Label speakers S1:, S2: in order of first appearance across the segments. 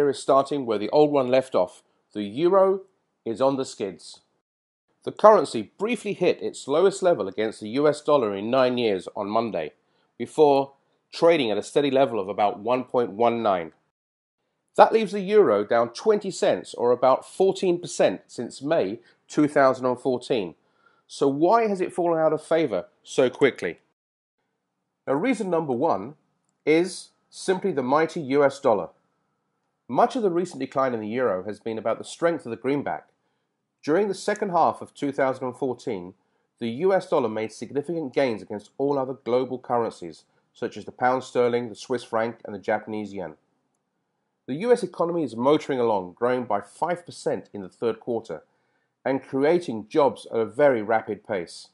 S1: year is starting where the old one left off. The euro is on the skids. The currency briefly hit its lowest level against the US dollar in 9 years on Monday, before trading at a steady level of about 1.19. That leaves the euro down 20 cents, or about 14% since May 2014. So why has it fallen out of favor so quickly? Now, reason number one is simply the mighty US dollar. Much of the recent decline in the euro has been about the strength of the greenback. During the second half of 2014, the US dollar made significant gains against all other global currencies, such as the pound sterling, the Swiss franc, and the Japanese yen. The US economy is motoring along, growing by 5% in the third quarter, and creating jobs at a very rapid pace.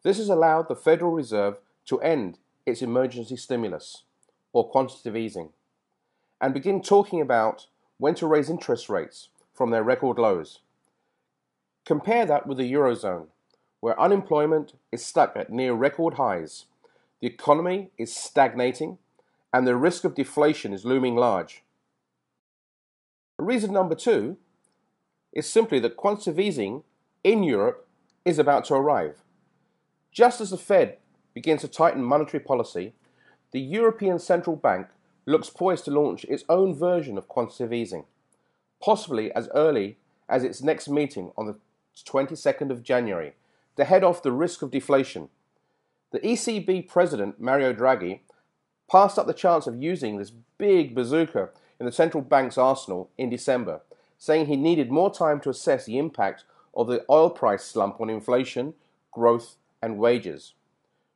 S1: This has allowed the Federal Reserve to end its emergency stimulus, or quantitative easing, and begin talking about when to raise interest rates from their record lows. Compare that with the Eurozone, where unemployment is stuck at near record highs, the economy is stagnating, and the risk of deflation is looming large. Reason number two is simply that quantitative easing in Europe is about to arrive. Just as the Fed begins to tighten monetary policy, the European Central Bank looks poised to launch its own version of quantitative easing, possibly as early as its next meeting on the 22nd of January, to head off the risk of deflation. The ECB President, Mario Draghi, passed up the chance of using this big bazooka in the central bank's arsenal in December, saying he needed more time to assess the impact of the oil price slump on inflation, growth, and wages.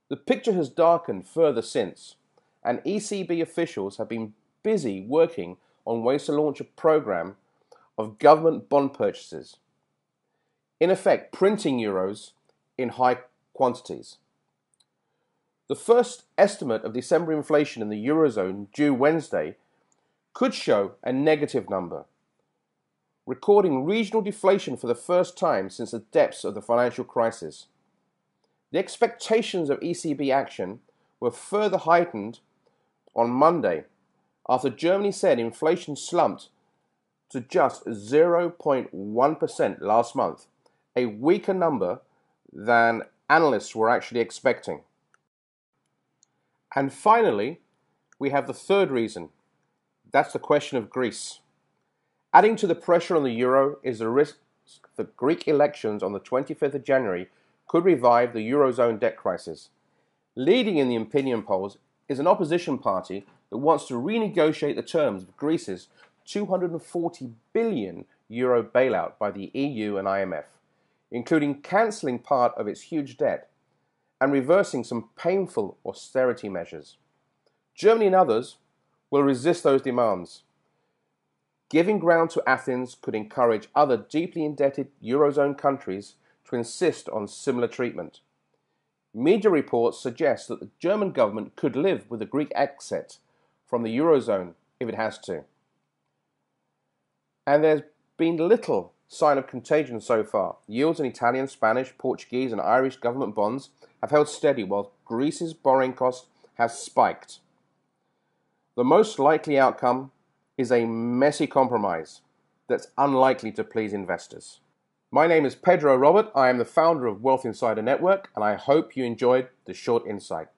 S1: The picture has darkened further since, and ECB officials have been busy working on ways to launch a program of government bond purchases, in effect printing euros in high quantities. The first estimate of December inflation in the Eurozone, due Wednesday, could show a negative number, recording regional deflation for the first time since the depths of the financial crisis. The expectations of ECB action were further heightened on Monday after Germany said inflation slumped to just 0.1% last month, a weaker number than analysts were actually expecting. And finally, we have the third reason. That's the question of Greece. Adding to the pressure on the euro is the risk that Greek elections on the 25th of January could revive the Eurozone debt crisis. Leading in the opinion polls is an opposition party that wants to renegotiate the terms of Greece's €240 billion bailout by the EU and IMF, including cancelling part of its huge debt and reversing some painful austerity measures. Germany and others will resist those demands. Giving ground to Athens could encourage other deeply indebted Eurozone countries to insist on similar treatment. Media reports suggest that the German government could live with a Greek exit from the Eurozone if it has to. And there's been little sign of contagion so far. Yields in Italian, Spanish, Portuguese, and Irish government bonds have held steady, while Greece's borrowing costs have spiked. The most likely outcome is a messy compromise that's unlikely to please investors. My name is Pedro Robert. I am the founder of Wealth Insider Network, and I hope you enjoyed the short insight.